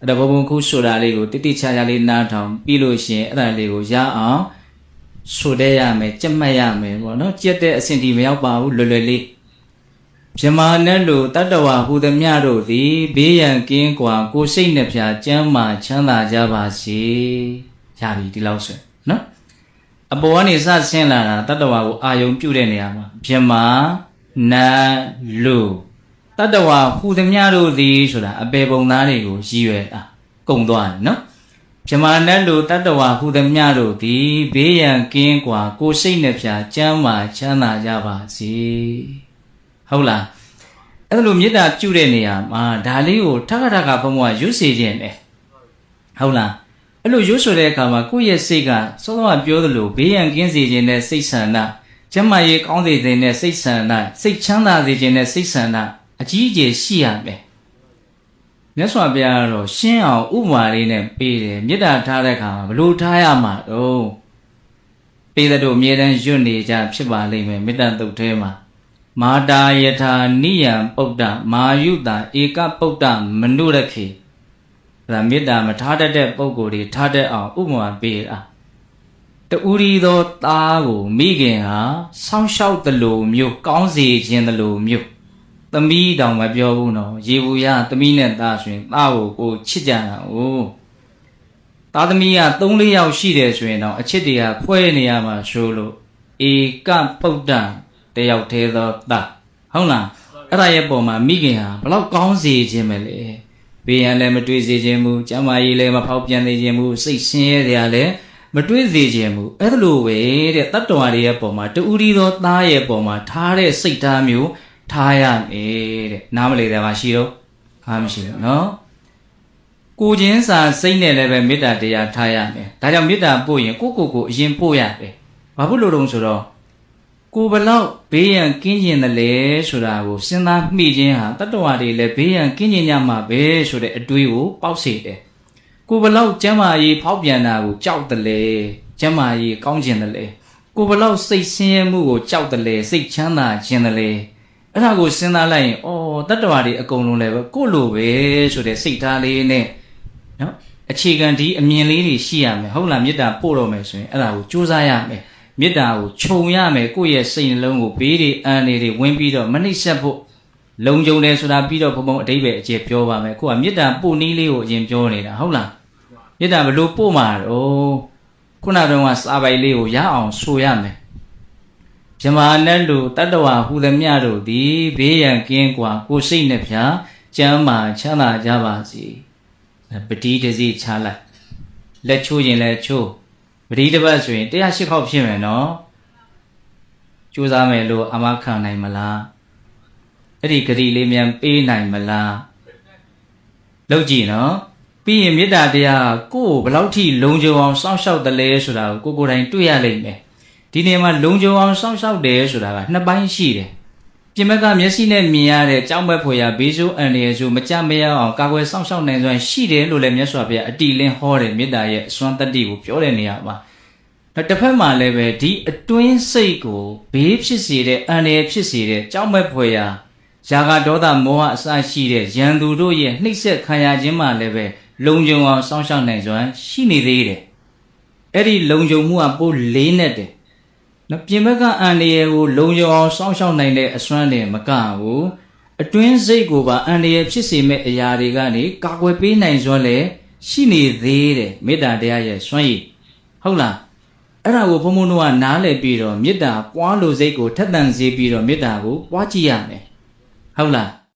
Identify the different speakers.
Speaker 1: အဲ့ဒါဘုံခုဆိုတာလေးကိုတိတိကျကျလေးနားထောင်ပြီးလို့ရှိရင်အဲ့ဒါလေးကိုရအောင်ဆိုတဲ့ရမယ်ကြက်မှတ်ရမယ်ပေါ့နော်ကြက်တဲ့အဆင့်ဒီမရောက်ပါဘူးလွယ်လွယ်လေးမြမာနဲ့လို့တတ္တဝါဟူသည်မြတို့သည်ဘေးရန်ကင်းကွာကိုစိတ်နှဖျားကျမ်းမာချမ်းသာကြပါစေရပြီဒီလောက်ဆိုနော်အပေါ်ကနေစဆင်းလာတာတတ္တဝါကိုအာယုံပြုတဲ့နေရာမှာမြမာနတ်လူတတ္တဝါဟူသည်မြတို့သည်ဆိုတာအပေပုံသားတွေကိုရည်ရွယ်တာကုံသွားတယ်နော်မြမာနတ်လူတတ္တဝါဟူသည်မြတို့သည်ဘေးရန်ကင်းကွာကိုစိတ်နှဖျားကျမ်းမာချမ်းသာကြပါစေဟုတ်လားအဲ့လိုမေတ္တာပြုတဲ့နေရာမှာဒါလေးကိုထခထခဘုံဘုံကရွတ်စေခြင်းတယ်ဟုတ်လားအဲ့လိုရွတ်ဆိုတဲ့အခါမှာကိုယ့်ရဲ့စိတ်ကစောစောကပြောသလိုဘေးရန်ကင်းစေခြင်းနဲ့စိတ်ဆန္ဒကျမ်းမာရေးကောင်းစေခြင်းနဲ့စိတ်ဆန္ဒစိတ်ချမ်းသာစေခြင်းနဲ့စိတ်ဆန္ဒအကြီးအကျယ်ရှိရမယ်မြတ်စွာဘုရားကတော့ရှင်းအောင်ဥပမာလေးနဲ့ပေးတယ်မေတ္တာထားတဲ့အခါမှာဘလို့ထားရမှာတော့ပေးတဲ့တို့အမြဲတမ်းရွတ်နေကြဖြစ်ပါလိမ့်မယ်မေတ္တာတုတ်ထဲမှာမာတာယထာနိယံပုဒ္ဒမာယုတာဧကပုဒ္ဒမနုရခေဒါမေတ္တာမထားတတ်တဲ့ပုဂ္ဂိုလ်တွေထားတတ်အောင်ဥပမာပေးတာတူရီသောသားကိုမိခင်ဟာစောင့်ရှောက်သလိုမျိုးကောင်းစေခြင်းသလိုမျိုးသမီးတောင်မပြောဘူးနော်ရေဘူးရသမီးနဲ့သားဆိုရင်သားကိုချစ်ကြတာ哦သားသမီးက3-4ယောက်ရှိတယ်ဆိုရင်တော့အချစ်တွေကဖွဲနေရမှာဆိုလို့ဧကပုဒ္ဒတယောက်သေးသောသားဟုတ်လားအဲ့ဒါရဲ့ပုံမှာမိခင်ဟာဘလောက်ကောင်းစေခြင်းပဲလေဘေးရန်လည်းမတွေ့စေခြင်းဘူးကျမ်းမာရေးလည်းမဖောက်ပြန်စေခြင်းဘူးစိတ်ဆင်းရဲစရာလည်းမတွေ့စေခြင်းဘူးအဲ့ဒါလိုပဲတဲ့တတ္တဝါတွေရဲ့ပုံမှာတူရီသောသားရဲ့ပုံမှာထားတဲ့စိတ်ထားမျိုးထားရမယ်တဲ့နားမလည်တယ်ပါရှိတော့အားမရှိဘူးနော်ကိုချင်းစာစိတ်နဲ့လည်းပဲမေတ္တာတရားထားရမယ်ဒါကြောင့်မေတ္တာပို့ရင်ကိုအရင်ပို့ရတယ်ဘာဖြစ်လို့လဲဆိုတော့ကိုဘလောက်ဘေးရန်ကင်းကျင်တယ်လေဆိုတာကိုစဉ်းစားမိခြင်းဟာတတ္တဝါတွေလည်းဘေးရန်ကင်းကျင်ကြမှာပဲဆိုတဲ့အတွေးကိုပေါက်စေတယ်ကိုဘလောက်ကျမ်းမာရေးဖောက်ပြန်တာကိုကြောက်တယ်လေကျမ်းမာရေးကောင်းကျင်တယ်လေကိုဘလောက်စိတ်ဆင်းရဲမှုကိုကြောက်တယ်လေစိတ်ချမ်းသာခြင်းတယ်လေအဲ့ဒါကိုစဉ်းစားလိုက်ရင်တတ္တဝါတွေအကုန်လုံးလည်းပဲကိုလိုပဲဆိုတဲ့စိတ်ထားလေးနဲ့နော်အခြေခံဒီအမြင်လေးတွေရှိရမယ်ဟုတ်လားမေတ္တာပို့တော့မယ်ဆိုရင်အဲ့ဒါကိုကြိုးစားရမယ်မေတ္တာကိုခြုံရမယ်ကိုယ့်ရဲ့စိတ်နှလုံးကိုဘေးတွေအန္တရာယ်တွေဝင်ပြီးတော့မနှိမ့်ဆက်ဖို့လုံခြုံတယ်ဆိုတာပြီးတော့ဘုံဘုံအဓိပ္ပာယ်အကျယ်ပြောပါမယ်ကိုကမေတ္တာပို့နည်းလေးကိုအရင်ပြောနေတာဟုတ်လားမေတ္တာဘလို့ပို့မှာတော့ခုနကတော့စာပိုက်လေးကိုရအောင်ဆိုရမယ်မြမာနဲ့လူတတ္တဝါဟူသည်မြတို့သည်ဘေးရန်ကင်းကွာကိုစိတ်နှဖျားကျမ်းမာချမ်းသာကြပါစေပတိတစီချလိုက်လက်ချိုးရင်လည်းချိုးပတိတစ်ပတ်ဆိုရင်108ခေါက်ဖြစ်မယ်နော်ကြိုးစားမယ်လို့အမခံနိုင်မလားအဲ့ဒီဂတိလေးမြန်ပေးနိုင်မလားလုပ်ကြည့်နော်ပြီးရင်မေတ္တာတရားကိုယ်ဘယ်လောက်ထိလုံခြုံအောင်စောင့်ရှောက်တယ်လဲဆိုတာကိုကိုယ်တိုင်တွေ့ရလိမ့်မယ်ဒီနေရာမှာလုံခြုံအောင်စောင့်ရှောက်တယ်ဆိုတာကနှစ်ပိုင်းရှိတယ်ပြင်ဘက်ကမျက်စိနဲ့မြင်ရတဲ့ကြောက်မက်ဖွယ်ရာဘေးဆိုးအန္တရာယ်ဆိုမကြမရအောင်ကာကွယ်စောင့်ရှောက်နိုင်စွမ်းရှိတယ်လို့လည်းမြတ်စွာဘုရားအတိလင်းဟောတယ်မေတ္တာရဲ့အစွမ်းတတ္တိကိုပြောတဲ့နေရာမှာတစ်ဖက်မှာလည်းပဲဒီအတွင်းစိတ်ကိုဘေးဖြစ်စေတဲ့အန္တရာယ်ဖြစ်စေတဲ့ကြောက်မက်ဖွယ်ရာຢာကဒေါသမောဟအစရှိတဲ့ရန်သူတို့ရဲ့နှိပ်စက်ခံရခြင်းမှလည်းပဲလုံခြုံအောင်စောင့်ရှောက်နိုင်စွမ်းရှိနေသေးတယ်အဲ့ဒီလုံခြုံမှုကပိုလေးနဲ့တယ်နော်ပြင်ဘက်ကအန္တရာယ်ကိုလုံခြုံအောင်စောင့်ရှောက်နိုင်တဲ့အစွမ်းနဲ့မကဘူးအတွင်းစိတ်ကိုပါအန္တရာယ်ဖြစ်စေမဲ့အရာတွေကနေကာကွယ်ပေးနိုင်စွမ်းလည်းရှိနေသေးတယ်မေတ္တာတရားရဲ့စွမ်းရည်ဟုတ်လားအဲ့ဒါကိုဘုံဘုံတို့ကနားလည်ပြီးတော့မေတ္တာပွားလို့စိတ်ကိုထက်သန်စေပြီးတော့မေတ္တာကိုပွားကြည့်ရမယ်ဟုတ်လား